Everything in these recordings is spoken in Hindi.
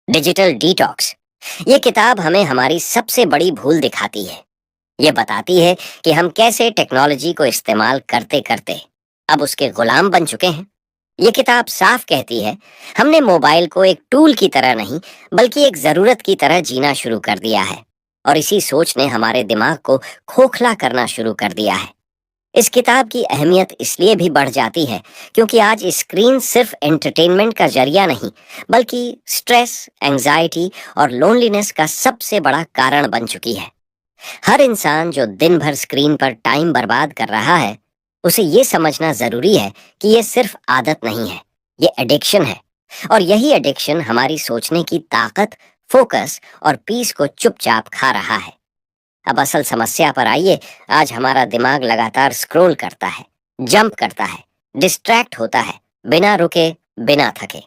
Digital detox. ये किताब हमें हमारी सबसे बड़ी भूल दिखाती है। ये बताती है कि हम कैसे टेक्नोलॉजी को इस्तेमाल करते करते अब उसके गुलाम बन चुके हैं। ये किताब साफ कहती है, हमने मोबाइल को एक टूल की तरह नहीं बल्कि एक जरूरत की तरह जीना शुरू कर दिया है। और इसी सोच ने हमारे दिमाग को खोखला करना शुरू कर दिया है। इस किताब की अहमियत इसलिए भी बढ़ जाती है क्योंकि आज स्क्रीन सिर्फ एंटरटेनमेंट का जरिया नहीं बल्कि स्ट्रेस, एंजाइटी और लोनलीनेस का सबसे बड़ा कारण बन चुकी है। हर इंसान जो दिन भर स्क्रीन पर टाइम बर्बाद कर रहा है, उसे ये समझना जरूरी है कि ये सिर्फ आदत नहीं है, ये एडिक्शन है। और यही एडिक्शन हमारी सोचने की ताकत, फोकस और पीस को चुपचाप खा रहा है। अब असल समस्या पर आइए। आज हमारा दिमाग लगातार स्क्रॉल करता है, जंप करता है, डिस्ट्रैक्ट होता है, बिना रुके, बिना थके।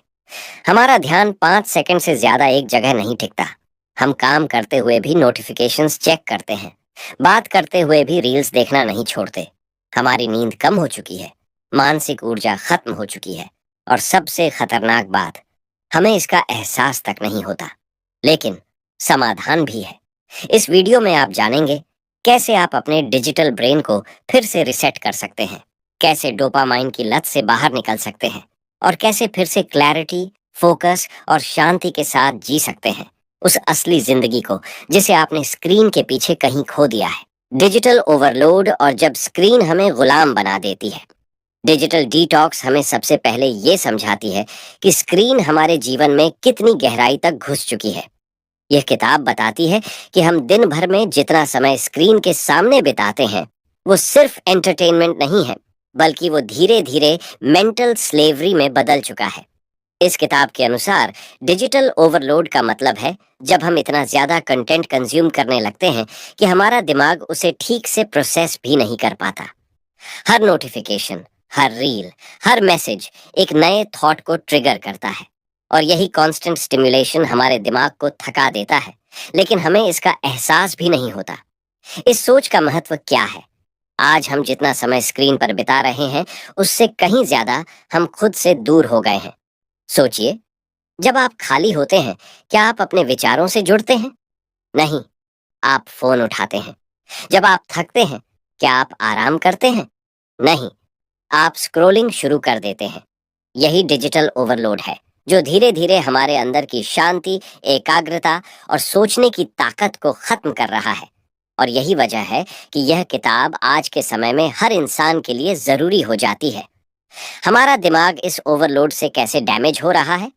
हमारा ध्यान 5 सेकंड से ज्यादा एक जगह नहीं टिकता। हम काम करते हुए भी नोटिफिकेशंस चेक करते हैं, बात करते हुए भी रील्स देखना नहीं छोड़ते। हमारी नींद कम हो चुकी है, मानसिक ऊर्जा खत्म हो चुकी है, और सबसे खतरनाक बात, हमें इसका एहसास तक नहीं होता। लेकिन समाधान भी है। इस वीडियो में आप जानेंगे कैसे आप अपने डिजिटल ब्रेन को फिर से रिसेट कर सकते हैं, कैसे डोपामाइन की लत से बाहर निकल सकते हैं, और कैसे फिर से क्लैरिटी, फोकस और शांति के साथ जी सकते हैं उस असली जिंदगी को जिसे आपने स्क्रीन के पीछे कहीं खो दिया है। डिजिटल ओवरलोड और जब स्क्रीन हमें गुलाम बना देती है। डिजिटल डिटॉक्स हमें सबसे पहले ये समझाती है कि स्क्रीन हमारे जीवन में कितनी गहराई तक घुस चुकी है। यह किताब बताती है कि हम दिन भर में जितना समय स्क्रीन के सामने बिताते हैं, वो सिर्फ एंटरटेनमेंट नहीं है बल्कि वो धीरे धीरे मेंटल स्लेवरी में बदल चुका है। इस किताब के अनुसार डिजिटल ओवरलोड का मतलब है जब हम इतना ज्यादा कंटेंट कंज्यूम करने लगते हैं कि हमारा दिमाग उसे ठीक से प्रोसेस भी नहीं कर पाता। हर नोटिफिकेशन, हर रील, हर मैसेज एक नए थॉट को ट्रिगर करता है, और यही कांस्टेंट स्टिमुलेशन हमारे दिमाग को थका देता है, लेकिन हमें इसका एहसास भी नहीं होता। इस सोच का महत्व क्या है? आज हम जितना समय स्क्रीन पर बिता रहे हैं, उससे कहीं ज्यादा हम खुद से दूर हो गए हैं। सोचिए, जब आप खाली होते हैं, क्या आप अपने विचारों से जुड़ते हैं? नहीं, आप फोन उठाते हैं। जब आप थकते हैं, क्या आप आराम करते हैं? नहीं, आप स्क्रॉलिंग शुरू कर देते हैं। यही डिजिटल ओवरलोड है जो धीरे धीरे हमारे अंदर की शांति, एकाग्रता और सोचने की ताकत को खत्म कर रहा है। और यही वजह है कि यह किताब आज के समय में हर इंसान के लिए जरूरी हो जाती है। हमारा दिमाग इस ओवरलोड से कैसे डैमेज हो रहा है?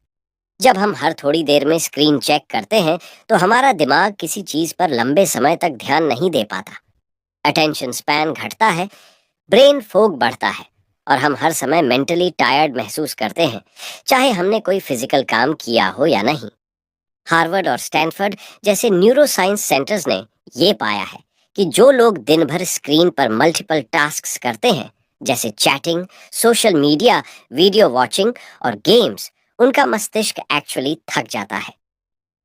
जब हम हर थोड़ी देर में स्क्रीन चेक करते हैं, तो हमारा दिमाग किसी चीज पर लंबे समय तक ध्यान नहीं दे पाता। अटेंशन स्पैन घटता है, ब्रेन फोग बढ़ता है, और हम हर समय मेंटली टायर्ड महसूस करते हैं, चाहे हमने कोई फिजिकल काम किया हो या नहीं। हार्वर्ड और स्टैनफोर्ड जैसे न्यूरो साइंस सेंटर्स ने ये पाया है कि जो लोग दिन भर स्क्रीन पर मल्टीपल टास्क्स करते हैं, जैसे chatting, social media, video watching और गेम्स, उनका मस्तिष्क एक्चुअली थक जाता है,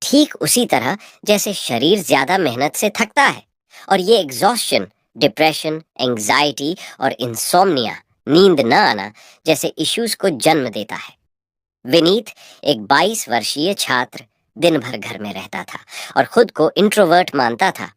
ठीक उसी तरह जैसे शरीर ज्यादा मेहनत से थकता है। और ये एग्जॉस्शन डिप्रेशन, एंजाइटी और इंसोम्निया, नींद न आना जैसे इश्यूज को जन्म देता है। विनीत, एक 22 वर्षीय छात्र, दिन भर घर में रहता था और खुद को इंट्रोवर्ट मानता था।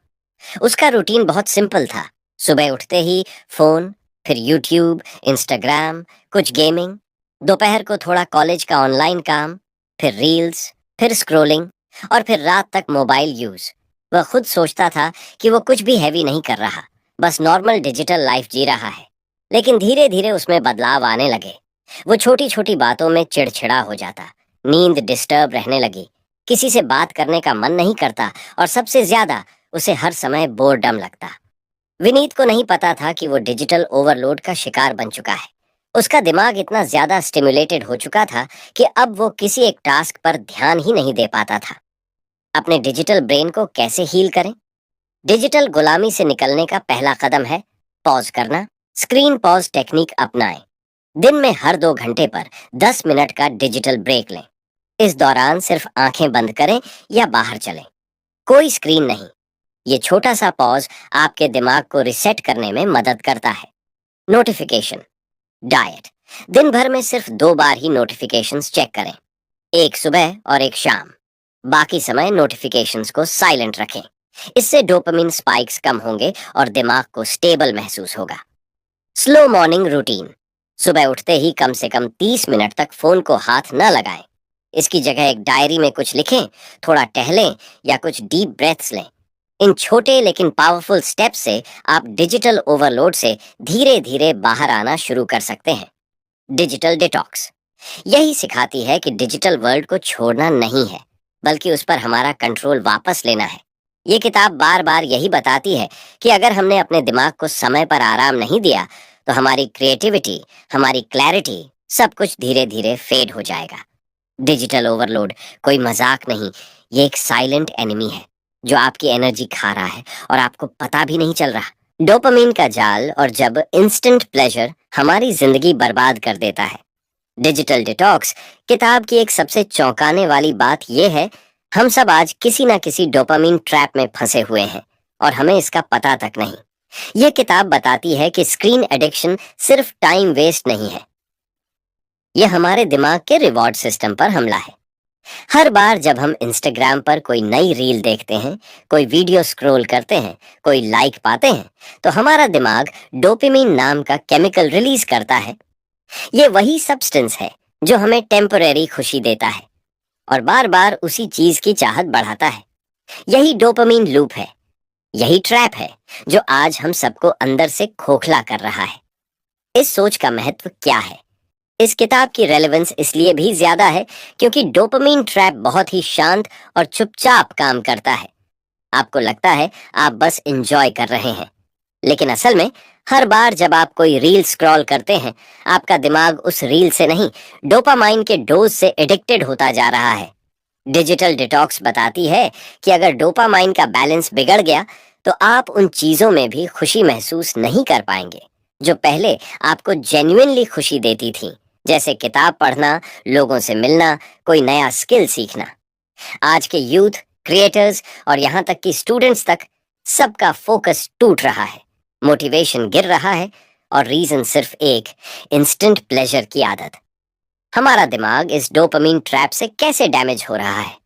उसका रूटीन बहुत सिंपल था। सुबह उठते ही फोन, फिर यूट्यूब, इंस्टाग्राम, कुछ गेमिंग, दोपहर को थोड़ा कॉलेज का ऑनलाइन काम, फिर रील्स, फिर स्क्रोलिंग, और फिर रात तक मोबाइल यूज। वह खुद सोचता था कि वो कुछ भी हैवी नहीं कर रहा, बस नॉर्मल डिजिटल लाइफ जी रहा है। लेकिन धीरे धीरे उसमें बदलाव आने लगे। वो छोटी छोटी बातों में चिड़चिड़ा हो जाता, नींद डिस्टर्ब रहने लगी, किसी से बात करने का मन नहीं करता, और सबसे ज्यादा उसे हर समय बोरडम लगता। विनीत को नहीं पता था कि वो डिजिटल ओवरलोड का शिकार बन चुका है। उसका दिमाग इतना ज्यादा स्टिमुलेटेड हो चुका था कि अब वो किसी एक टास्क पर ध्यान ही नहीं दे पाता था। अपने डिजिटल ब्रेन को कैसे हील करें? डिजिटल गुलामी से निकलने का पहला कदम है पॉज करना। स्क्रीन पॉज टेक्निक अपनाएं। दिन में हर 2 घंटे पर 10 मिनट का डिजिटल ब्रेक लें। इस दौरान सिर्फ आंखें बंद करें या बाहर चलें, कोई स्क्रीन नहीं। ये छोटा सा पॉज आपके दिमाग को रिसेट करने में मदद करता है। Notification diet. दिन भर में सिर्फ 2 बार ही नोटिफिकेशंस चेक करें, एक सुबह और एक शाम। बाकी समय नोटिफिकेशंस को साइलेंट रखें। इससे डोपामिन स्पाइक्स कम होंगे और दिमाग को स्टेबल महसूस होगा। Slow morning routine. सुबह उठते ही कम से कम 30 मिनट तक फोन को हाथ न लगाएं। इसकी जगह एक डायरी में कुछ लिखें, थोड़ा टहलें या कुछ डीप ब्रेथ्स लें। इन छोटे लेकिन पावरफुल स्टेप से आप डिजिटल ओवरलोड से धीरे धीरे बाहर आना शुरू कर सकते हैं। डिजिटल डिटॉक्स यही सिखाती है कि डिजिटल वर्ल्ड को छोड़ना नहीं है, बल्कि उस पर हमारा कंट्रोल वापस लेना है। ये किताब बार बार यही बताती है कि अगर हमने अपने दिमाग को समय पर आराम नहीं दिया तो हमारी क्रिएटिविटी, हमारी क्लैरिटी, सब कुछ धीरे धीरे फेड हो जाएगा। डिजिटल ओवरलोड कोई मजाक नहीं, ये एक साइलेंट एनिमी है जो आपकी एनर्जी खा रहा है और आपको पता भी नहीं चल रहा। डोपामिन का जाल और जब इंस्टेंट प्लेजर हमारी जिंदगी बर्बाद कर देता है। डिजिटल डिटॉक्स किताब की एक सबसे चौंकाने वाली बात यह है, हम सब आज किसी ना किसी डोपामिन ट्रैप में फंसे हुए हैं और हमें इसका पता तक नहीं। यह किताब बताती है कि स्क्रीन एडिक्शन सिर्फ टाइम वेस्ट नहीं है, यह हमारे दिमाग के रिवॉर्ड सिस्टम पर हमला है। हर बार जब हम इंस्टाग्राम पर कोई नई रील देखते हैं, कोई वीडियो स्क्रॉल करते हैं, कोई लाइक पाते हैं, तो हमारा दिमाग डोपामिन नाम का केमिकल रिलीज करता है। ये वही सब्सटेंस है जो हमें टेम्परेरी खुशी देता है और बार बार उसी चीज की चाहत बढ़ाता है। यही डोपामिन लूप है, यही ट्रैप है जो आज हम सबको अंदर से खोखला कर रहा है। इस सोच का महत्व क्या है? इस किताब की रेलेवेंस इसलिए भी ज्यादा है क्योंकि डोपामिन ट्रैप बहुत ही शांत और चुपचाप काम करता है। आपको लगता है आप बस एंजॉय कर रहे हैं, लेकिन असल में हर बार जब आप कोई रील स्क्रॉल करते हैं, आपका दिमाग उस रील से नहीं, डोपामाइन के डोज से एडिक्टेड होता जा रहा है। डिजिटल डिटॉक्स बताती है कि अगर डोपामाइन का बैलेंस बिगड़ गया तो आप उन चीजों में भी खुशी महसूस नहीं कर पाएंगे जो पहले आपको जेन्युइनली खुशी देती थी, जैसे किताब पढ़ना, लोगों से मिलना, कोई नया स्किल सीखना। आज के यूथ, क्रिएटर्स और यहाँ तक कि स्टूडेंट्स तक सबका फोकस टूट रहा है, मोटिवेशन गिर रहा है और रीजन सिर्फ एक, इंस्टेंट प्लेजर की आदत। हमारा दिमाग इस डोपामिन ट्रैप से कैसे डैमेज हो रहा है?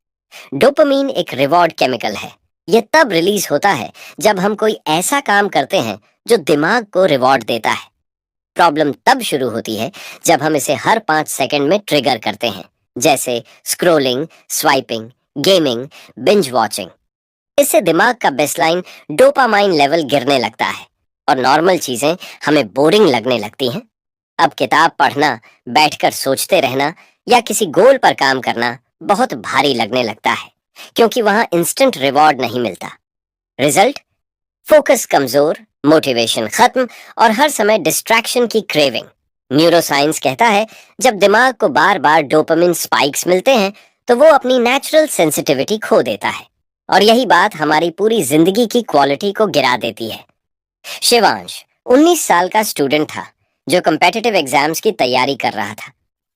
डोपामिन एक रिवॉर्ड केमिकल है। यह तब रिलीज होता है जब हम कोई ऐसा काम करते हैं जो दिमाग को रिवॉर्ड देता है। प्रॉब्लम तब शुरू होती है जब हम इसे हर 5 सेकंड में ट्रिगर करते हैं, जैसे scrolling, swiping, gaming, binge watching. इससे दिमाग का बेसलाइन डोपामाइन लेवल गिरने लगता है और नॉर्मल चीजें हमें बोरिंग लगने लगती हैं। अब किताब पढ़ना, बैठकर सोचते रहना या किसी गोल पर काम करना बहुत भारी लगने लगता है क्योंकि वहां इंस्टेंट रिवॉर्ड नहीं मिलता। रिजल्ट? फोकस कमजोर, मोटिवेशन खत्म और हर समय डिस्ट्रैक्शन की क्रेविंग। न्यूरोसाइंस कहता है जब दिमाग को बार बार डोपामिन स्पाइक्स मिलते हैं तो वो अपनी नेचुरल सेंसिटिविटी खो देता है और यही बात हमारी पूरी जिंदगी की क्वालिटी को गिरा देती है। शिवांश 19 साल का स्टूडेंट था जो कम्पिटिटिव एग्जाम्स की तैयारी कर रहा था।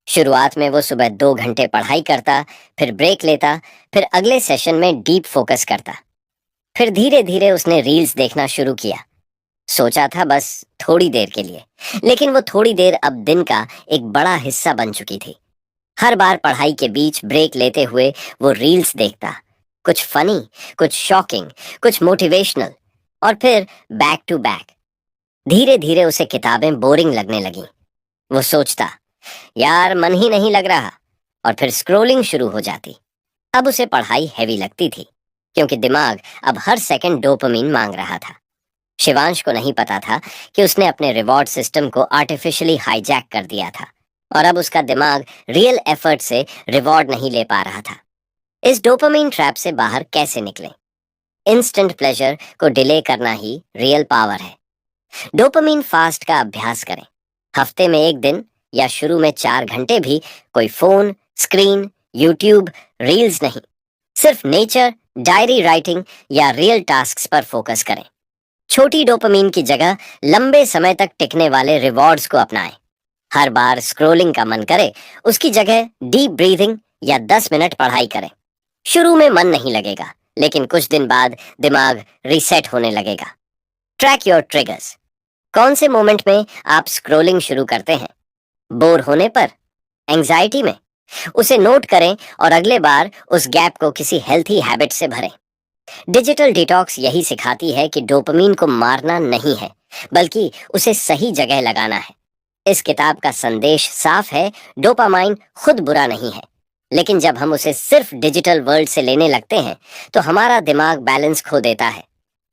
शुरुआत में वो सुबह 2 घंटे पढ़ाई करता, फिर ब्रेक लेता, फिर अगले सेशन में डीप फोकस करता। फिर धीरे धीरे उसने रील्स देखना शुरू किया। सोचा था बस थोड़ी देर के लिए, लेकिन वो थोड़ी देर अब दिन का एक बड़ा हिस्सा बन चुकी थी। हर बार पढ़ाई के बीच ब्रेक लेते हुए वो रील्स देखता, कुछ फनी, कुछ शॉकिंग, कुछ मोटिवेशनल, और फिर बैक टू बैक। धीरे धीरे उसे किताबें बोरिंग लगने लगीं। वो सोचता, यार मन ही नहीं लग रहा, और फिर स्क्रोलिंग शुरू हो जाती। अब उसे पढ़ाई हैवी लगती थी क्योंकि दिमाग अब हर सेकंड डोपामिन मांग रहा था। शिवांश को नहीं पता था कि उसने अपने रिवॉर्ड सिस्टम को आर्टिफिशियली हाईजैक कर दिया था और अब उसका दिमाग रियल एफर्ट से रिवॉर्ड नहीं ले पा रहा था। इस डोपामिन ट्रैप से बाहर कैसे निकलें? इंस्टेंट प्लेजर को डिले करना ही रियल पावर है। डोपामिन फास्ट का अभ्यास करें। हफ्ते में 1 दिन या शुरू में 4 घंटे भी कोई फोन, स्क्रीन, यूट्यूब, रील्स नहीं, सिर्फ नेचर, डायरी राइटिंग या रियल टास्क्स पर फोकस करें। छोटी डोपामिन की जगह लंबे समय तक टिकने वाले रिवॉर्ड्स को अपनाएं। हर बार स्क्रोलिंग का मन करे, उसकी जगह डीप ब्रीथिंग या 10 मिनट पढ़ाई करें। शुरू में मन नहीं लगेगा, लेकिन कुछ दिन बाद दिमाग रीसेट होने लगेगा। Track your triggers. कौन से मोमेंट में आप स्क्रोलिंग शुरू करते हैं? बोर होने पर, एंजाइटी में, उसे नोट करें और अगले बार उस गैप को किसी हेल्थी हैबिट से भरें। डिजिटल डिटॉक्स यही सिखाती है कि डोपामीन को मारना नहीं है, बल्कि उसे सही जगह लगाना है। इस किताब का संदेश साफ है, डोपामाइन खुद बुरा नहीं है, लेकिन जब हम उसे सिर्फ डिजिटल वर्ल्ड से लेने लगते हैं तो हमारा दिमाग बैलेंस खो देता है।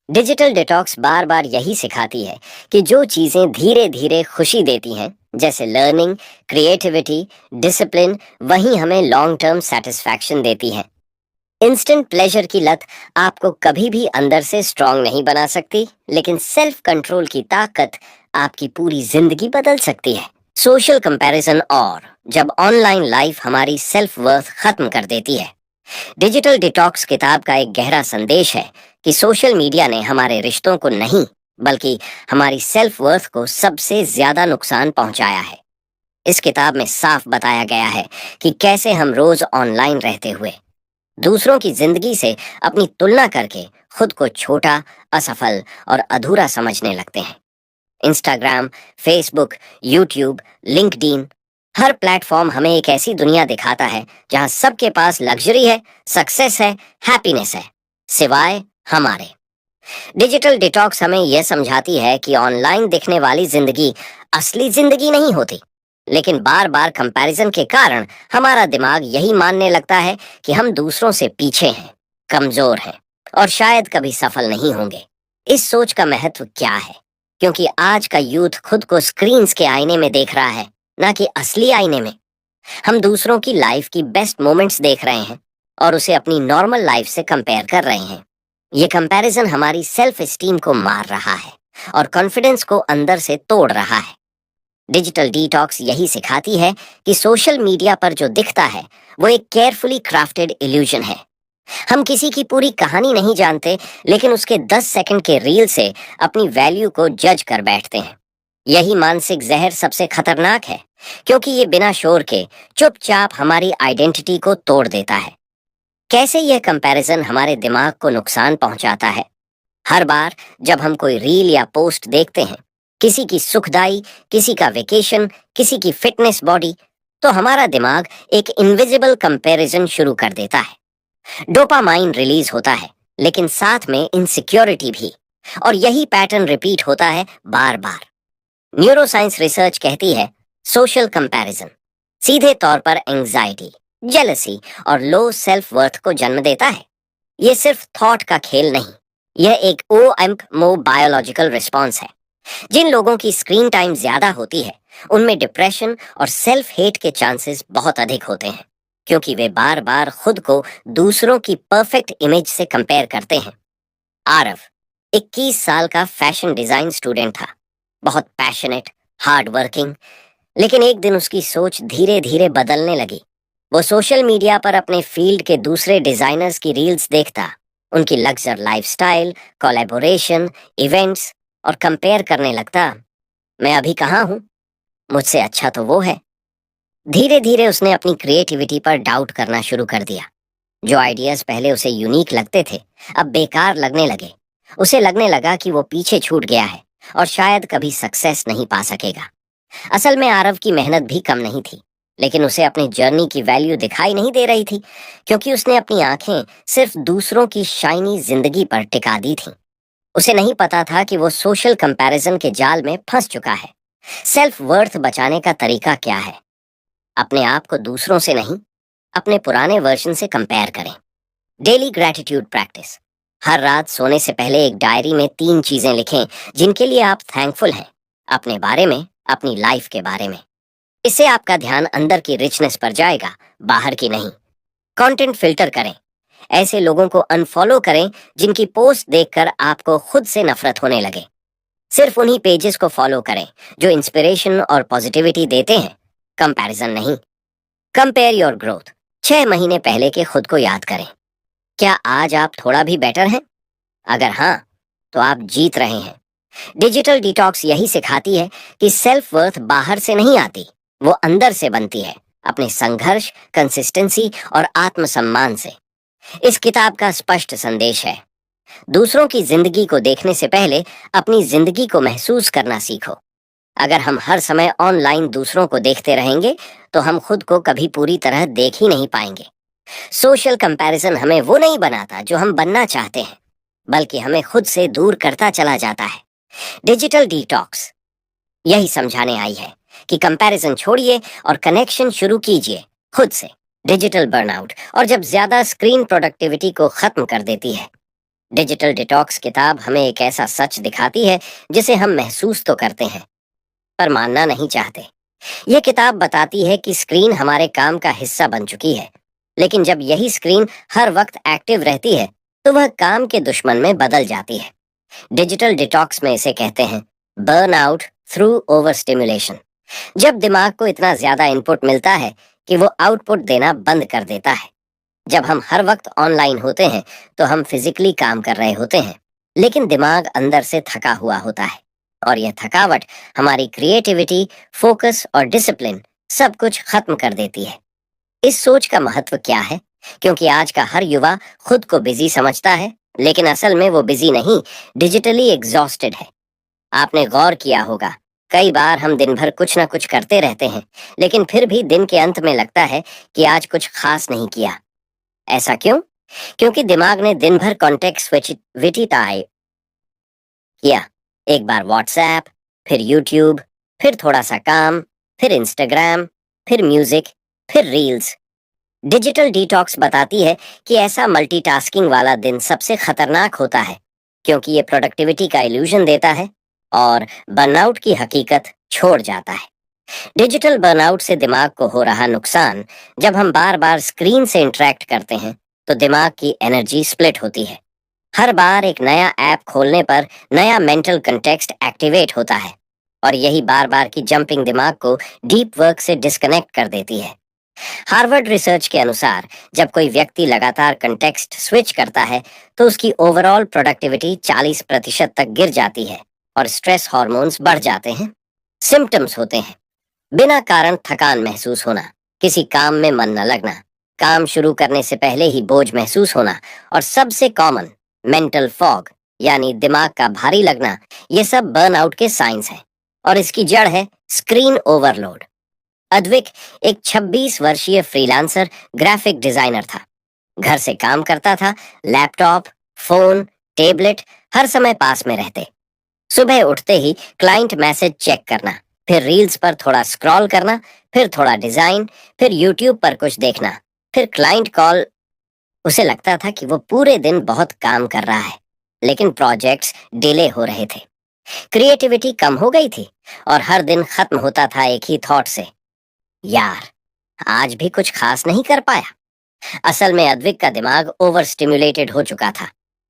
डिजिटल डिटॉक्स बार बार यही सिखाती है कि जो चीजें धीरे धीरे खुशी देती हैं, जैसे लर्निंग, क्रिएटिविटी, डिसिप्लिन, वही हमें लॉन्ग टर्म सेटिस्फैक्शन देती हैं। इंस्टेंट प्लेजर की लत आपको कभी भी अंदर से स्ट्रांग नहीं बना सकती, लेकिन सेल्फ कंट्रोल की ताकत आपकी पूरी जिंदगी बदल सकती है। सोशल कंपैरिजन और जब ऑनलाइन लाइफ हमारी सेल्फ वर्थ खत्म कर देती है। डिजिटल डिटॉक्स किताब का एक गहरा संदेश है कि सोशल मीडिया ने हमारे रिश्तों को नहीं, बल्कि हमारी सेल्फ वर्थ को सबसे ज्यादा नुकसान पहुंचाया है। इस किताब में साफ बताया गया है कि कैसे हम रोज ऑनलाइन रहते हुए दूसरों की जिंदगी से अपनी तुलना करके खुद को छोटा, असफल और अधूरा समझने लगते हैं। इंस्टाग्राम, फेसबुक, यूट्यूब, लिंक्डइन, हर प्लेटफॉर्म हमें एक ऐसी दुनिया दिखाता है जहां सबके पास लग्जरी है, सक्सेस है, हैप्पीनेस है, सिवाय हमारे। डिजिटल डिटॉक्स हमें यह समझाती है कि ऑनलाइन दिखने वाली जिंदगी असली जिंदगी नहीं होती, लेकिन बार बार कंपैरिजन के कारण हमारा दिमाग यही मानने लगता है कि हम दूसरों से पीछे हैं, कमजोर हैं और शायद कभी सफल नहीं होंगे। इस सोच का महत्व क्या है? क्योंकि आज का यूथ खुद को स्क्रीन्स के आईने में देख रहा है, ना कि असली आईने में। हम दूसरों की लाइफ की बेस्ट मोमेंट्स देख रहे हैं और उसे अपनी नॉर्मल लाइफ से कंपेयर कर रहे हैं। ये कंपैरिजन हमारी सेल्फ एस्टीम को मार रहा है और कॉन्फिडेंस को अंदर से तोड़ रहा है। डिजिटल डिटॉक्स यही सिखाती है कि सोशल मीडिया पर जो दिखता है वो एक केयरफुली क्राफ्टेड इल्यूजन है। हम किसी की पूरी कहानी नहीं जानते, लेकिन उसके 10 सेकंड के रील से अपनी वैल्यू को जज कर बैठते हैं। यही मानसिक जहर सबसे खतरनाक है, क्योंकि ये बिना शोर के चुपचाप हमारी आइडेंटिटी को तोड़ देता है। कैसे यह कंपैरिजन हमारे दिमाग को नुकसान पहुंचाता है? हर बार जब हम कोई रील या पोस्ट देखते हैं, किसी की सुखदाई, किसी का वेकेशन, किसी की फिटनेस बॉडी, तो हमारा दिमाग एक इनविजिबल कंपैरिजन शुरू कर देता है। डोपामाइन रिलीज होता है, लेकिन साथ में इनसिक्योरिटी भी, और यही पैटर्न रिपीट होता है बार बार। न्यूरोसाइंस रिसर्च कहती है सोशल कंपैरिजन सीधे तौर पर एंजाइटी, जेलसी और लो सेल्फ वर्थ को जन्म देता है। यह सिर्फ थॉट का खेल नहीं, यह एक OMO बायोलॉजिकल रिस्पॉन्स है। जिन लोगों की स्क्रीन टाइम ज्यादा होती है, उनमें डिप्रेशन और सेल्फ हेट के चांसेस बहुत अधिक होते हैं, क्योंकि वे बार बार खुद को दूसरों की परफेक्ट इमेज से कंपेयर करते हैं। आरव 21 साल का फैशन डिजाइन स्टूडेंट था, बहुत पैशनेट, हार्ड वर्किंग, लेकिन एक दिन उसकी सोच धीरे धीरे बदलने लगी। वो सोशल मीडिया पर अपने फील्ड के दूसरे डिजाइनर्स की रील्स देखता, उनकी लग्जर लाइफस्टाइल, कोलैबोरेशन, इवेंट्स, और कंपेयर करने लगता, मैं अभी कहाँ हूँ, मुझसे अच्छा तो वो है। धीरे धीरे उसने अपनी क्रिएटिविटी पर डाउट करना शुरू कर दिया। जो आइडियाज पहले उसे यूनिक लगते थे, अब बेकार लगने लगे। उसे लगने लगा कि वो पीछे छूट गया है और शायद कभी सक्सेस नहीं पा सकेगा। असल में आरव की मेहनत भी कम नहीं थी, लेकिन उसे अपनी जर्नी की वैल्यू दिखाई नहीं दे रही थी, क्योंकि उसने अपनी आंखें सिर्फ दूसरों की शाइनी जिंदगी पर टिका दी थीं। उसे नहीं पता था कि वो सोशल कंपैरिजन के जाल में फंस चुका है। सेल्फ वर्थ बचाने का तरीका क्या है? अपने आप को दूसरों से नहीं, अपने पुराने वर्जन से कंपेयर करें। Daily gratitude practice. हर रात सोने से पहले एक डायरी में 3 चीजें लिखें जिनके लिए आप थैंकफुल हैं, अपने बारे में, अपनी लाइफ के बारे में। इससे आपका ध्यान अंदर की रिचनेस पर जाएगा, बाहर की नहीं। कंटेंट फिल्टर करें। ऐसे लोगों को अनफॉलो करें जिनकी पोस्ट देखकर आपको खुद से नफरत होने लगे। सिर्फ उन्हीं पेजेस को फॉलो करें जो इंस्पिरेशन और पॉजिटिविटी देते हैं, कंपैरिजन नहीं। Compare your growth. 6 महीने पहले के खुद को याद करें। क्या आज आप थोड़ा भी बेटर हैं? अगर हाँ, तो आप जीत रहे हैं। डिजिटल डिटॉक्स यही सिखाती है कि सेल्फ वर्थ बाहर से नहीं आती, वो अंदर से बनती है, अपने संघर्ष, कंसिस्टेंसी और आत्मसम्मान से। इस किताब का स्पष्ट संदेश है, दूसरों की जिंदगी को देखने से पहले अपनी जिंदगी को महसूस करना सीखो। अगर हम हर समय ऑनलाइन दूसरों को देखते रहेंगे तो हम खुद को कभी पूरी तरह देख ही नहीं पाएंगे। सोशल कंपैरिजन हमें वो नहीं बनाता जो हम बनना चाहते हैं, बल्कि हमें खुद से दूर करता चला जाता है। डिजिटल डिटॉक्स यही समझाने आई है कि कंपैरिजन छोड़िए और कनेक्शन शुरू कीजिए खुद से। डिजिटल बर्नआउट और जब ज्यादा स्क्रीन प्रोडक्टिविटी को खत्म कर देती है। डिजिटल डिटॉक्स किताब हमें एक ऐसा सच दिखाती है जिसे हम महसूस तो करते हैं पर मानना नहीं चाहते। यह किताब बताती है कि स्क्रीन हमारे काम का हिस्सा बन चुकी है, लेकिन जब यही स्क्रीन हर वक्त एक्टिव रहती है तो वह काम के दुश्मन में बदल जाती है। डिजिटल डिटॉक्स में इसे कहते हैं बर्नआउट थ्रू ओवर स्टिमुलेशन। जब दिमाग को इतना ज्यादा इनपुट मिलता है कि वो आउटपुट देना बंद कर देता है। जब हम हर वक्त ऑनलाइन होते हैं तो हम फिजिकली काम कर रहे होते हैं, लेकिन दिमाग अंदर से थका हुआ होता है और यह थकावट हमारी क्रिएटिविटी, फोकस और डिसिप्लिन सब कुछ खत्म कर देती है। इस सोच का महत्व क्या है? क्योंकि आज का हर युवा खुद को बिजी समझता है, लेकिन असल में वो बिजी नहीं, डिजिटली एग्जॉस्टेड है। आपने गौर किया होगा, कई बार हम दिन भर कुछ ना कुछ करते रहते हैं, लेकिन फिर भी दिन के अंत में लगता है कि आज कुछ खास नहीं किया। ऐसा क्यों? क्योंकि दिमाग ने दिन भर कॉन्टेक्स्ट स्विचिटाई किया। एक बार व्हाट्सएप, फिर यूट्यूब, फिर थोड़ा सा काम, फिर इंस्टाग्राम, फिर म्यूजिक, फिर रील्स। डिजिटल डिटॉक्स बताती है कि ऐसा मल्टीटास्किंग वाला दिन सबसे खतरनाक होता है, क्योंकि ये प्रोडक्टिविटी का इल्यूजन देता है और बर्नआउट की हकीकत छोड़ जाता है। डिजिटल बर्नआउट से दिमाग को हो रहा नुकसान, जब हम बार बार स्क्रीन से इंटरेक्ट करते हैं तो दिमाग की एनर्जी स्प्लिट होती है। हर बार एक नया ऐप खोलने पर नया मेंटल कंटेक्स्ट एक्टिवेट होता है और यही बार बार की जंपिंग दिमाग को डीप वर्क से डिस्कनेक्ट कर देती है। हार्वर्ड रिसर्च के अनुसार जब कोई व्यक्ति लगातार कंटेक्स्ट स्विच करता है तो उसकी ओवरऑल प्रोडक्टिविटी 40% तक गिर जाती है और स्ट्रेस हार्मोन्स बढ़ जाते हैं। सिम्टम्स होते हैं बिना कारण थकान महसूस होना, किसी काम में मन न लगना, काम शुरू करने से पहले ही बोझ महसूस होना और सबसे कॉमन मेंटल फॉग यानी दिमाग का भारी लगना। ये सब बर्नआउट के साइंस हैं और इसकी जड़ है स्क्रीन ओवरलोड। अद्विक एक 26 वर्षीय फ्रीलांसर ग्राफिक डिजाइनर था। घर से काम करता था, लैपटॉप, फोन, टेबलेट हर समय पास में रहते। सुबह उठते ही क्लाइंट मैसेज चेक करना, फिर रील्स पर थोड़ा स्क्रॉल करना, फिर थोड़ा डिजाइन, फिर यूट्यूब पर कुछ देखना, फिर क्लाइंट कॉल। उसे लगता था कि वो पूरे दिन बहुत काम कर रहा है, लेकिन प्रोजेक्ट्स डिले हो रहे थे। क्रिएटिविटी कम हो गई थी और हर दिन खत्म होता था एक ही थॉट से, यार आज भी कुछ खास नहीं कर पाया। असल में अद्विक का दिमाग ओवर स्टिमुलेटेड हो चुका था।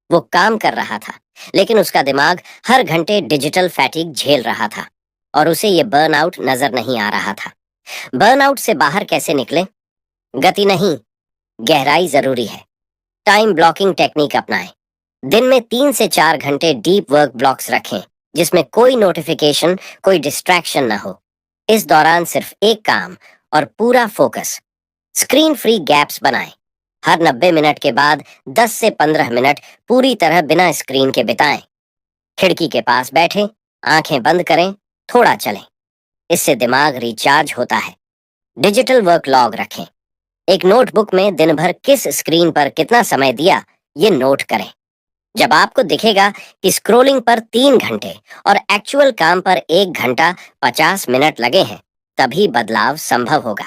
वो काम कर रहा था, लेकिन उसका दिमाग हर घंटे डिजिटल फैटिग झेल रहा था और उसे ये बर्नआउट नजर नहीं आ रहा था। बर्नआउट से बाहर कैसे निकले? गति नहीं, गहराई जरूरी है। टाइम ब्लॉकिंग टेक्निक अपनाएं। दिन में 3 से 4 घंटे डीप वर्क ब्लॉक्स रखें, जिसमें कोई नोटिफिकेशन, कोई डिस्ट्रैक्शन न हो। इस दौरान सिर्फ एक काम और पूरा फोकस। स्क्रीन फ्री गैप्स बनाएं। हर 90 मिनट के बाद 10 से 15 मिनट पूरी तरह बिना स्क्रीन के बिताएं। खिड़की के पास बैठें, आंखें बंद करें, थोड़ा चलें। इससे दिमाग रिचार्ज होता है। डिजिटल वर्क लॉग रखें। एक नोटबुक में दिन भर किस स्क्रीन पर कितना समय दिया, ये नोट करें। जब आपको दिखेगा कि स्क्रोलिंग पर 3 घंटे और एक्चुअल काम पर 1 घंटा 50 मिनट लगे हैं, तभी बदलाव संभव होगा।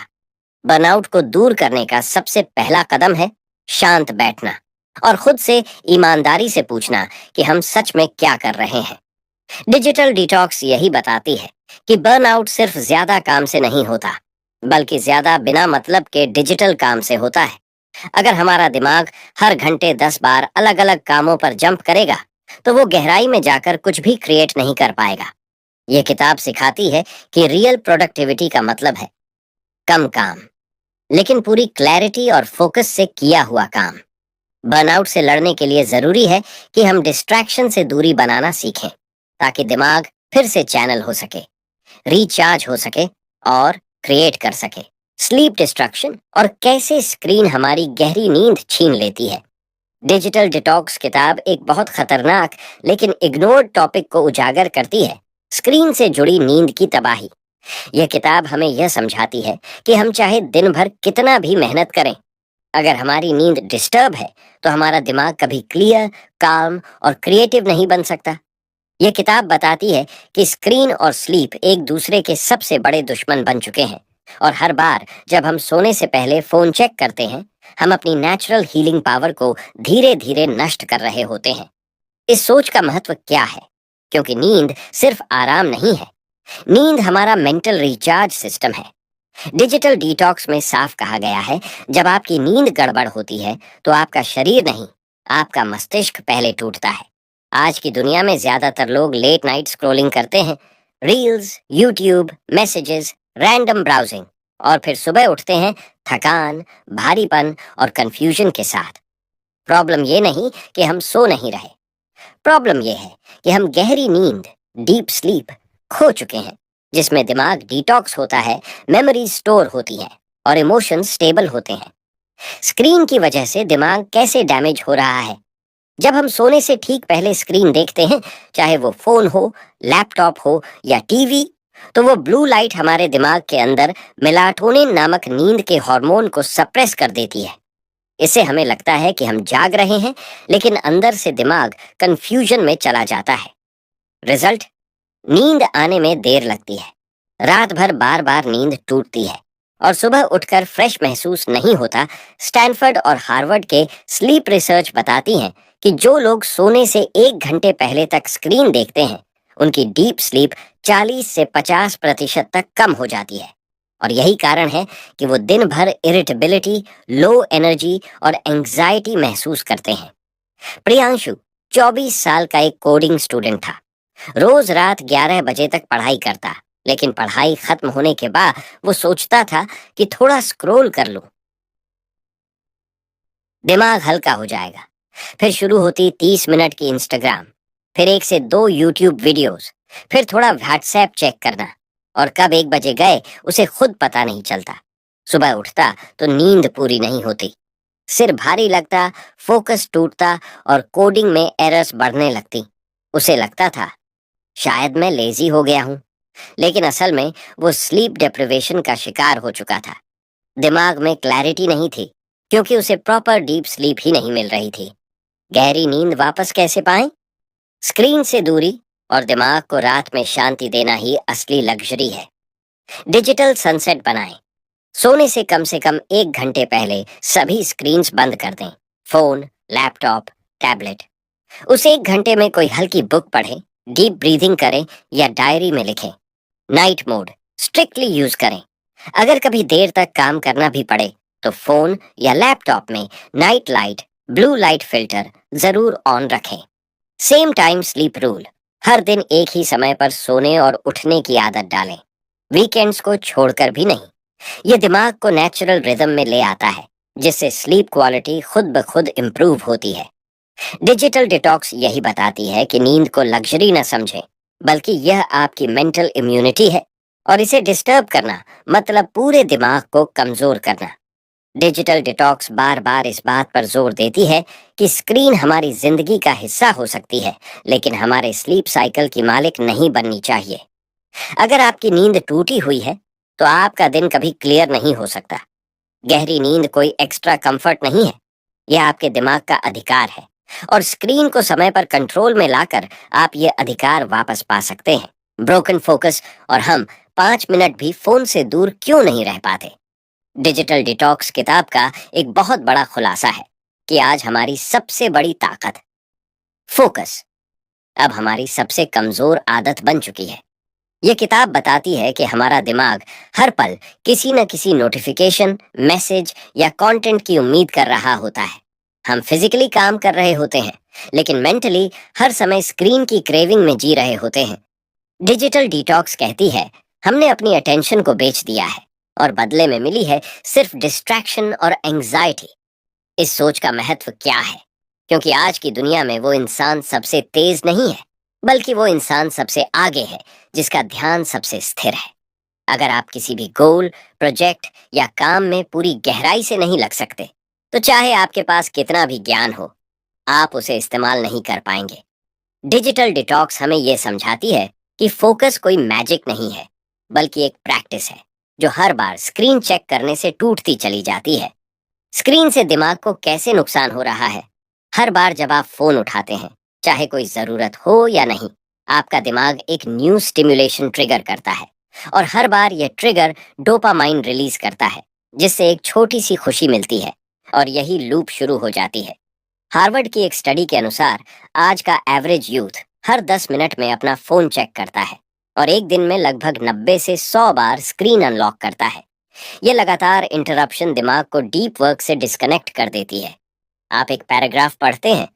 बर्नआउट को दूर करने का सबसे पहला कदम है शांत बैठना और खुद से ईमानदारी से पूछना कि हम सच में क्या कर रहे हैं। डिजिटल डिटॉक्स यही बताती है कि बर्नआउट सिर्फ ज्यादा काम से नहीं होता, बल्कि ज्यादा बिना मतलब के डिजिटल काम से होता है। अगर हमारा दिमाग हर घंटे 10 बार अलग अलग कामों पर जंप करेगा तो वो गहराई में जाकर कुछ भी क्रिएट नहीं कर पाएगा। ये किताब सिखाती है कि रियल प्रोडक्टिविटी का मतलब है कम काम, लेकिन पूरी क्लैरिटी और फोकस से किया हुआ काम। बर्नआउट से लड़ने के लिए जरूरी है कि हम डिस्ट्रैक्शन से दूरी बनाना सीखें, ताकि दिमाग फिर से चैनल हो सके, रिचार्ज हो सके और क्रिएट कर सके। स्लीप डिस्ट्रक्शन और कैसे स्क्रीन हमारी गहरी नींद छीन लेती है। डिजिटल डिटॉक्स किताब एक बहुत खतरनाक लेकिन इग्नोर्ड टॉपिक को उजागर करती है, स्क्रीन से जुड़ी नींद की तबाही। यह किताब हमें यह समझाती है कि हम चाहे दिन भर कितना भी मेहनत करें, अगर हमारी नींद डिस्टर्ब है तो हमारा दिमाग कभी क्लियर, काम और क्रिएटिव नहीं बन सकता। यह किताब बताती है कि स्क्रीन और स्लीप एक दूसरे के सबसे बड़े दुश्मन बन चुके हैं, और हर बार जब हम सोने से पहले फोन चेक करते हैं, हम अपनी नेचुरल हीलिंग पावर को धीरे धीरे नष्ट कर रहे होते हैं। इस सोच का महत्व क्या है? क्योंकि नींद सिर्फ आराम नहीं है, नींद हमारा मेंटल रिचार्ज सिस्टम है। डिजिटल डिटॉक्स में साफ कहा गया है, जब आपकी नींद गड़बड़ होती है तो आपका शरीर नहीं, आपका मस्तिष्क पहले टूटता है। आज की दुनिया में ज्यादातर लोग लेट नाइट स्क्रॉलिंग करते हैं, reels, YouTube, messages, random browsing, और फिर सुबह उठते हैं थकान, भारीपन और कंफ्यूजन के साथ। प्रॉब्लम ये नहीं कि हम सो नहीं रहे, प्रॉब्लम यह है कि हम गहरी नींद, डीप स्लीप खो चुके हैं, जिसमें दिमाग डिटॉक्स होता है, मेमोरी स्टोर होती है और इमोशंस स्टेबल होते हैं। स्क्रीन की वजह से दिमाग कैसे डैमेज हो रहा है? जब हम सोने से ठीक पहले स्क्रीन देखते हैं, चाहे वो फोन हो, लैपटॉप हो या टीवी, तो वो ब्लू लाइट हमारे दिमाग के अंदर मेलाटोनिन नामक नींद के हार्मोन को सप्रेस कर देती है। इससे हमें लगता है कि हम जाग रहे हैं, लेकिन अंदर से दिमाग कंफ्यूजन में चला जाता है। रिजल्ट, नींद आने में देर लगती है, रात भर बार बार नींद टूटती है और सुबह उठकर फ्रेश महसूस नहीं होता। स्टैनफोर्ड और हार्वर्ड के स्लीप रिसर्च बताती हैं कि जो लोग सोने से 1 घंटे पहले तक स्क्रीन देखते हैं, उनकी डीप स्लीप 40 से 50% तक कम हो जाती है। और यही कारण है कि वो दिन भर इरिटेबिलिटी, लो एनर्जी और एंग्जाइटी महसूस करते हैं। प्रियांशु 24 साल का एक कोडिंग स्टूडेंट था। रोज रात 11 बजे तक पढ़ाई करता, लेकिन पढ़ाई खत्म होने के बाद वो सोचता था कि थोड़ा स्क्रॉल कर लूं, दिमाग हल्का हो जाएगा। फिर शुरू होती 30 मिनट की इंस्टाग्राम, फिर 1 से 2 यूट्यूब वीडियोस, फिर थोड़ा व्हाट्सएप चेक करना, और कब 1 बजे गए उसे खुद पता नहीं चलता। सुबह उठता तो नींद पूरी नहीं होती, सिर भारी लगता, फोकस टूटता और कोडिंग में एरर्स बढ़ने लगती। उसे लगता था शायद मैं लेजी हो गया हूं, लेकिन असल में वो स्लीप डिप्रिवेशन का शिकार हो चुका था। दिमाग में क्लैरिटी नहीं थी, क्योंकि उसे प्रॉपर डीप स्लीप ही नहीं मिल रही थी। गहरी नींद वापस कैसे पाएं? स्क्रीन से दूरी और दिमाग को रात में शांति देना ही असली लग्जरी है। डिजिटल सनसेट बनाएं। सोने से कम 1 घंटे पहले सभी स्क्रीन्स बंद कर दें, फोन, लैपटॉप, टैबलेट। उस 1 घंटे में कोई हल्की बुक पढ़ें, डीप ब्रीदिंग करें या डायरी में लिखें। नाइट मोड स्ट्रिक्टली यूज करें। अगर कभी देर तक काम करना भी पड़े तो फोन या लैपटॉप में night light, blue light filter जरूर ऑन रखें। सेम टाइम स्लीप रूल, हर दिन एक ही समय पर सोने और उठने की आदत डालें, वीकेंड्स को छोड़कर भी नहीं। ये दिमाग को नेचुरल रिदम में ले आता है, जिससे स्लीप क्वालिटी खुद ब खुद इम्प्रूव होती है। डिजिटल डिटॉक्स यही बताती है कि नींद को लग्जरी न समझें, बल्कि यह आपकी मेंटल इम्यूनिटी है, और इसे डिस्टर्ब करना मतलब पूरे दिमाग को कमजोर करना। डिजिटल डिटॉक्स बार बार इस बात पर जोर देती है कि स्क्रीन हमारी जिंदगी का हिस्सा हो सकती है, लेकिन हमारे स्लीप साइकिल की मालिक नहीं बननी चाहिए। अगर आपकी नींद टूटी हुई है तो आपका दिन कभी क्लियर नहीं हो सकता। गहरी नींद कोई एक्स्ट्रा कंफर्ट नहीं है, यह आपके दिमाग का अधिकार है, और स्क्रीन को समय पर कंट्रोल में लाकर आप ये अधिकार वापस पा सकते हैं। ब्रोकन फोकस और हम 5 मिनट भी फोन से दूर क्यों नहीं रह पाते? डिजिटल डिटॉक्स किताब का एक बहुत बड़ा खुलासा है कि आज हमारी सबसे बड़ी ताकत, फोकस, अब हमारी सबसे कमजोर आदत बन चुकी है। यह किताब बताती है कि हमारा दिमाग हर पल किसी न किसी नोटिफिकेशन, मैसेज या कंटेंट की उम्मीद कर रहा होता है। हम फिजिकली काम कर रहे होते हैं, लेकिन मेंटली हर समय स्क्रीन की क्रेविंग में जी रहे होते हैं। डिजिटल डिटॉक्स कहती है हमने अपनी अटेंशन को बेच दिया है, और बदले में मिली है सिर्फ डिस्ट्रैक्शन और एंग्जाइटी। इस सोच का महत्व क्या है? क्योंकि आज की दुनिया में वो इंसान सबसे तेज नहीं है, बल्कि वो इंसान सबसे आगे है जिसका ध्यान सबसे स्थिर है। अगर आप किसी भी गोल, प्रोजेक्ट या काम में पूरी गहराई से नहीं लग सकते, तो चाहे आपके पास कितना भी ज्ञान हो, आप उसे इस्तेमाल नहीं कर पाएंगे। डिजिटल डिटॉक्स हमें यह समझाती है कि फोकस कोई मैजिक नहीं है, बल्कि एक प्रैक्टिस है जो हर बार स्क्रीन चेक करने से टूटती चली जाती है। स्क्रीन से दिमाग को कैसे नुकसान हो रहा है? हर बार जब आप फोन उठाते हैं, चाहे कोई जरूरत हो या नहीं, आपका दिमाग एक न्यू स्टिमुलेशन ट्रिगर करता है, और हर बार यह ट्रिगर डोपामाइन रिलीज करता है, जिससे एक छोटी सी खुशी मिलती है, और यही लूप शुरू हो जाती है। हार्वर्ड की एक स्टडी के अनुसार आज का एवरेज यूथ हर 10 मिनट में अपना फोन चेक करता है, और एक दिन में लगभग 90 से 100 बार स्क्रीन अनलॉक करता है। ये लगातार इंटरप्शन दिमाग को डीप वर्क से डिस्कनेक्ट कर देती है। आप एक पैराग्राफ पढ़ते हैं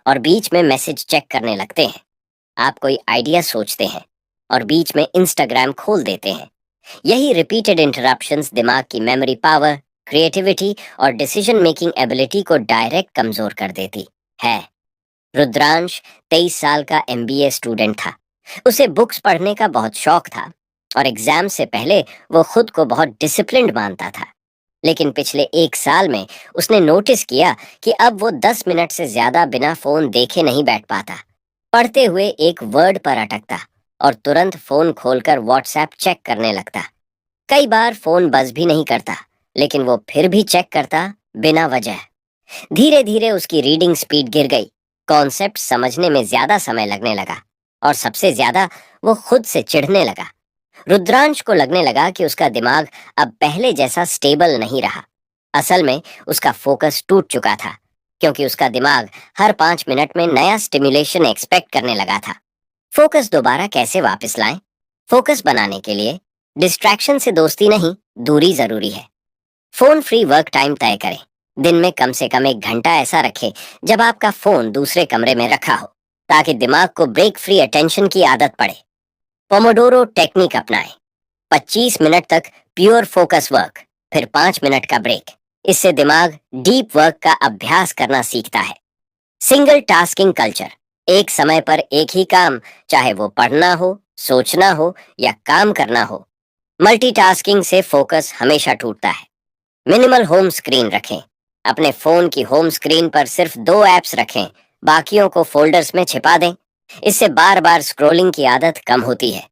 और बीच में मैसेज चेक करने लगते हैं। आप कोई आइडिया सोचते हैं और बीच में इंस्टाग्राम खोल देते हैं। यही रिपीटेड इंटरप्शंस दिमाग की मेमोरी पावर, क्रिएटिविटी और डिसीजन मेकिंग एबिलिटी को डायरेक्ट कमजोर कर देती है। रुद्रांश 23 साल का एमबीए स्टूडेंट था। उसे बुक्स पढ़ने का बहुत शौक था, और एग्जाम से पहले वो खुद को बहुत डिसिप्लिन्ड मानता था। लेकिन पिछले 1 साल में उसने नोटिस किया कि अब वो 10 मिनट से ज्यादा बिना फोन देखे नहीं बैठ पाता। पढ़ते हुए एक वर्ड पर अटकता और तुरंत फोन खोलकर व्हाट्सएप चेक करने लगता। कई बार फोन बज भी नहीं करता, लेकिन वो फिर भी चेक करता बिना वजह। धीरे धीरे उसकी रीडिंग स्पीड गिर गई, कॉन्सेप्ट समझने में ज्यादा समय लगने लगा, और सबसे ज्यादा वो खुद से चिढ़ने लगा। रुद्रांश को लगने लगा कि उसका दिमाग अब पहले जैसा स्टेबल नहीं रहा। असल में उसका फोकस टूट चुका था, क्योंकि उसका दिमाग हर 5 मिनट में नया स्टिमुलेशन एक्सपेक्ट करने लगा था। फोकस दोबारा कैसे वापस लाएं? फोकस बनाने के लिए डिस्ट्रैक्शन से दोस्ती नहीं, दूरी जरूरी है। फोन फ्री वर्क टाइम तय करें। दिन में कम से कम 1 घंटा ऐसा रखें जब आपका फोन दूसरे कमरे में रखा हो, ताकि दिमाग को ब्रेक फ्री अटेंशन की आदत पड़े। पोमोडोरो टेक्निक अपनाएं। 25 मिनट तक प्योर फोकस वर्क, फिर 5 मिनट का ब्रेक। इससे दिमाग डीप वर्क का अभ्यास करना सीखता है। Single tasking culture. एक समय पर एक ही काम, चाहे वो पढ़ना हो, सोचना हो या काम करना हो। मल्टीटास्किंग से फोकस हमेशा टूटता है। मिनिमल होम स्क्रीन रखें। अपने फोन की होम स्क्रीन पर सिर्फ 2 ऐप्स रखें, बाकियों को फोल्डर्स में छिपा दें। इससे बार बार स्क्रॉलिंग की आदत कम होती है।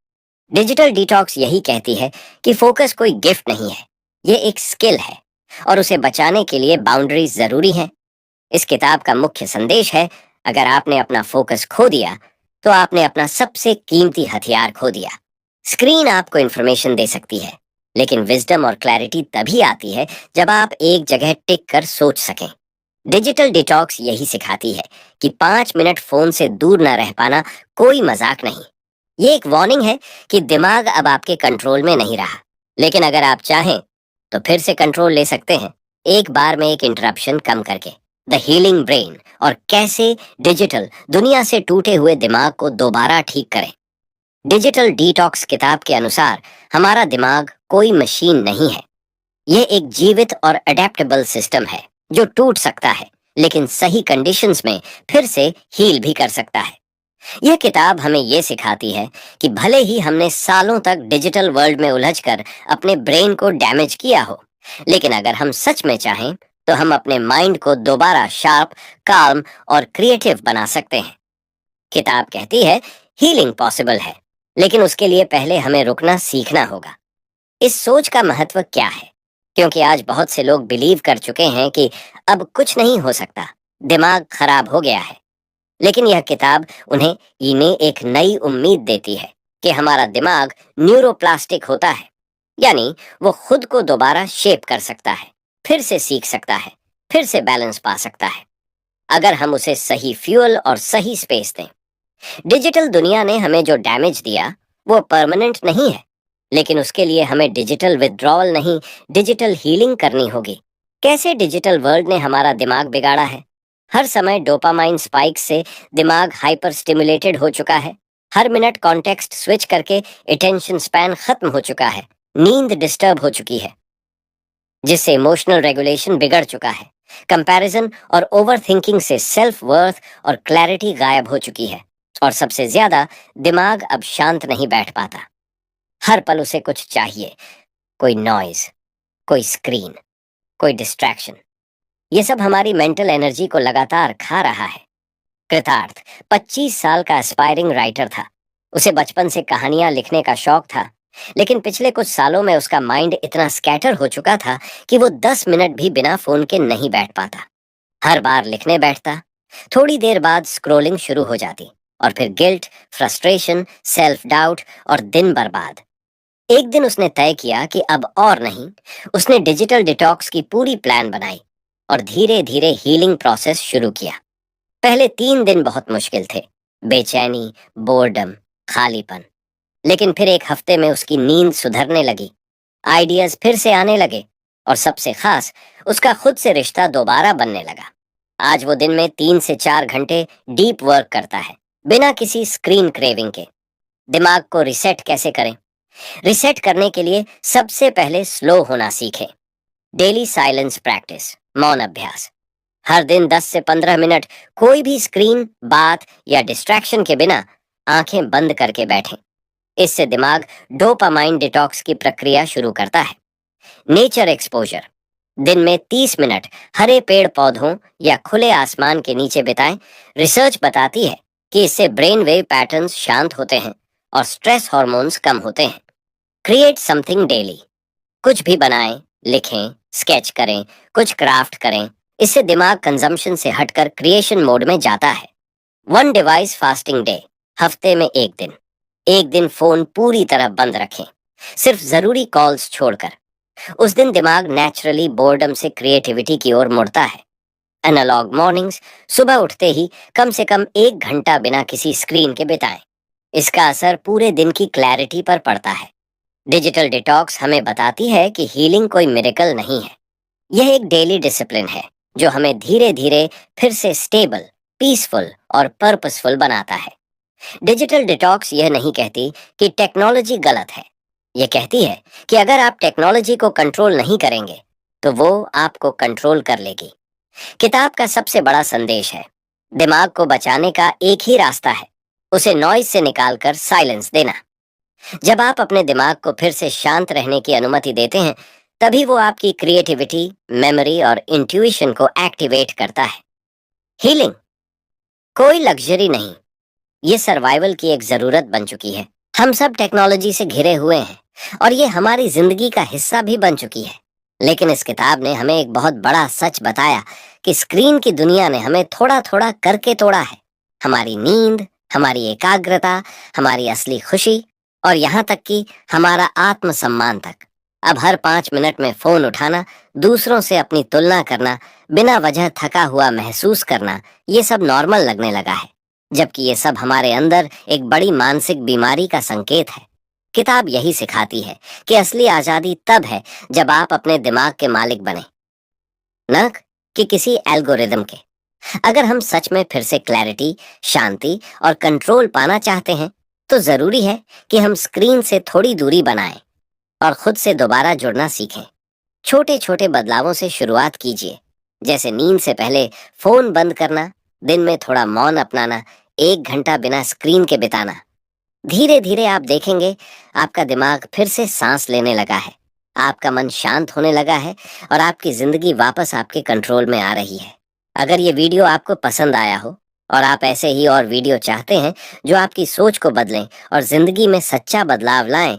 डिजिटल डिटॉक्स यही कहती है कि फोकस कोई गिफ्ट नहीं है, ये एक स्किल है, और उसे बचाने के लिए बाउंड्रीज जरूरी हैं। इस किताब का मुख्य संदेश है, अगर आपने अपना फोकस खो दिया, तो आपने अपना सबसे कीमती हथियार खो दिया। स्क्रीन आपको इंफॉर्मेशन दे सकती है, लेकिन विजडम और क्लैरिटी तभी आती है जब आप एक जगह टिक कर सोच सकें। डिजिटल डिटॉक्स यही सिखाती है कि 5 मिनट फोन से दूर न रह पाना कोई मजाक नहीं। ये एक वार्निंग है कि दिमाग अब आपके कंट्रोल में नहीं रहा, लेकिन अगर आप चाहें तो फिर से कंट्रोल ले सकते हैं, एक बार में एक इंटरप्शन कम करके। द हीलिंग ब्रेन, और कैसे डिजिटल दुनिया से टूटे हुए दिमाग को दोबारा ठीक करें। डिजिटल डिटॉक्स किताब के अनुसार हमारा दिमाग कोई मशीन नहीं है। यह एक जीवित और अडेप्टेबल सिस्टम है जो टूट सकता है, लेकिन सही कंडीशंस में फिर से हील भी कर सकता है। यह किताब हमें यह सिखाती है कि भले ही हमने सालों तक डिजिटल वर्ल्ड में उलझकर अपने ब्रेन को डैमेज किया हो, लेकिन अगर हम सच में चाहें तो हम अपने माइंड को दोबारा शार्प, काम और क्रिएटिव बना सकते हैं। किताब कहती है हीलिंग पॉसिबल है, लेकिन उसके लिए पहले हमें रुकना सीखना होगा। इस सोच का महत्व क्या है? क्योंकि आज बहुत से लोग बिलीव कर चुके हैं कि अब कुछ नहीं हो सकता, दिमाग खराब हो गया है। लेकिन यह किताब इन्हें एक नई उम्मीद देती है कि हमारा दिमाग न्यूरोप्लास्टिक होता है, यानी वो खुद को दोबारा शेप कर सकता है, फिर से सीख सकता है, फिर से बैलेंस पा सकता है, अगर हम उसे सही फ्यूल और सही स्पेस दें। डिजिटल दुनिया ने हमें जो डैमेज दिया वो परमानेंट नहीं है, लेकिन उसके लिए हमें डिजिटल विथड्रॉवल नहीं, डिजिटल हीलिंग करनी होगी। कैसे डिजिटल वर्ल्ड ने हमारा दिमाग बिगाड़ा है? हर समय डोपामाइन स्पाइक से दिमाग हाइपर स्टिमुलेटेड हो चुका है। हर मिनट कॉन्टेक्स्ट स्विच करके अटेंशन स्पैन खत्म हो चुका है। नींद डिस्टर्ब हो चुकी है, जिससे इमोशनल रेगुलेशन बिगड़ चुका है। कंपैरिजन और ओवर थिंकिंग से सेल्फ वर्थ और क्लैरिटी गायब हो चुकी है। और सबसे ज्यादा, दिमाग अब शांत नहीं बैठ पाता। हर पल उसे कुछ चाहिए, कोई नॉइज, कोई स्क्रीन, कोई डिस्ट्रैक्शन। ये सब हमारी मेंटल एनर्जी को लगातार खा रहा है। कृतार्थ 25 साल का एस्पायरिंग राइटर था। उसे बचपन से कहानियां लिखने का शौक था, लेकिन पिछले कुछ सालों में उसका माइंड इतना स्कैटर हो चुका था कि वो 10 मिनट भी बिना फोन के नहीं बैठ पाता। हर बार लिखने बैठता, थोड़ी देर बाद स्क्रोलिंग शुरू हो जाती, और फिर गिल्ट, फ्रस्ट्रेशन, सेल्फ डाउट और दिन बर्बाद। एक दिन उसने तय किया कि अब और नहीं। उसने डिजिटल डिटॉक्स की पूरी प्लान बनाई और धीरे धीरे हीलिंग प्रोसेस शुरू किया। पहले 3 दिन बहुत मुश्किल थे, बेचैनी, बोर्डम, खालीपन। लेकिन फिर एक हफ्ते में उसकी नींद सुधरने लगी, आइडियाज फिर से आने लगे, और सबसे खास, उसका खुद से रिश्ता दोबारा बनने लगा। आज वो दिन में 3 से 4 घंटे डीप वर्क करता है, बिना किसी स्क्रीन क्रेविंग के। दिमाग को रिसेट कैसे करें? रिसेट करने के लिए सबसे पहले स्लो होना सीखें। डेली साइलेंस प्रैक्टिस, मौन अभ्यास। हर दिन 10 से 15 मिनट कोई भी स्क्रीन, बात या डिस्ट्रैक्शन के बिना आंखें बंद करके बैठें। इससे दिमाग डोपामाइन डिटॉक्स की प्रक्रिया शुरू करता है। नेचर एक्सपोजर, दिन में 30 मिनट हरे पेड़ पौधों या खुले आसमान के नीचे बिताएं। रिसर्च बताती है कि इससे ब्रेन वेव पैटर्न्स शांत होते हैं और स्ट्रेस हार्मोन्स कम होते हैं। क्रिएट समथिंग डेली, कुछ भी बनाएं, लिखें, स्केच करें, कुछ क्राफ्ट करें। इससे दिमाग कंजम्पशन से हटकर क्रिएशन मोड में जाता है। वन डिवाइस फास्टिंग डे, हफ्ते में एक दिन फोन पूरी तरह बंद रखें, सिर्फ जरूरी कॉल्स छोड़कर। उस दिन दिमाग नेचुरली बोर्डम से क्रिएटिविटी की ओर मुड़ता है। एनालॉग मॉर्निंग्स, सुबह उठते ही कम से कम 1 घंटा बिना किसी स्क्रीन के बिताएं। इसका असर पूरे दिन की क्लैरिटी पर पड़ता है। डिजिटल डिटॉक्स हमें बताती है कि हीलिंग कोई मिरेकल नहीं है। यह एक डेली डिसिप्लिन है जो हमें धीरे धीरे फिर से स्टेबल, पीसफुल और पर्पसफुल बनाता है। डिजिटल डिटॉक्स यह नहीं कहती कि टेक्नोलॉजी गलत है। यह कहती है कि अगर आप टेक्नोलॉजी को कंट्रोल नहीं करेंगे, तो वो आपको कंट्रोल कर लेगी। किताब का सबसे बड़ा संदेश है, दिमाग को बचाने का एक ही रास्ता है, उसे नॉइज से निकालकर साइलेंस देना। जब आप अपने दिमाग को फिर से शांत रहने की अनुमति देते हैं, तभी वो आपकी क्रिएटिविटी, मेमोरी और इंट्यूशन को एक्टिवेट करता है। हीलिंग कोई लग्जरी नहीं, ये सर्वाइवल की एक जरूरत बन चुकी है। हम सब टेक्नोलॉजी से घिरे हुए हैं और ये हमारी जिंदगी का हिस्सा भी बन चुकी है। लेकिन इस किताब ने हमें एक बहुत बड़ा सच बताया कि स्क्रीन की दुनिया ने हमें थोड़ा थोड़ा करके तोड़ा है। हमारी नींद, हमारी एकाग्रता, हमारी असली खुशी और यहाँ तक कि हमारा आत्मसम्मान तक। अब हर 5 मिनट में फोन उठाना, दूसरों से अपनी तुलना करना, बिना वजह थका हुआ महसूस करना, ये सब नॉर्मल लगने लगा है, जबकि ये सब हमारे अंदर एक बड़ी मानसिक बीमारी का संकेत है। किताब यही सिखाती है कि असली आजादी तब है जब आप अपने दिमाग के मालिक बने, न कि किसी एल्गोरिदम के। अगर हम सच में फिर से क्लैरिटी, शांति और कंट्रोल पाना चाहते हैं, तो जरूरी है कि हम स्क्रीन से थोड़ी दूरी बनाएं और खुद से दोबारा जुड़ना सीखें। छोटे छोटे बदलावों से शुरुआत कीजिए, जैसे नींद से पहले फोन बंद करना, दिन में थोड़ा मौन अपनाना, 1 घंटा बिना स्क्रीन के बिताना। धीरे धीरे आप देखेंगे आपका दिमाग फिर से सांस लेने लगा है, आपका मन शांत होने लगा है और आपकी जिंदगी वापस आपके कंट्रोल में आ रही है। अगर ये वीडियो आपको पसंद आया हो और आप ऐसे ही और वीडियो चाहते हैं जो आपकी सोच को बदलें और जिंदगी में सच्चा बदलाव लाएं,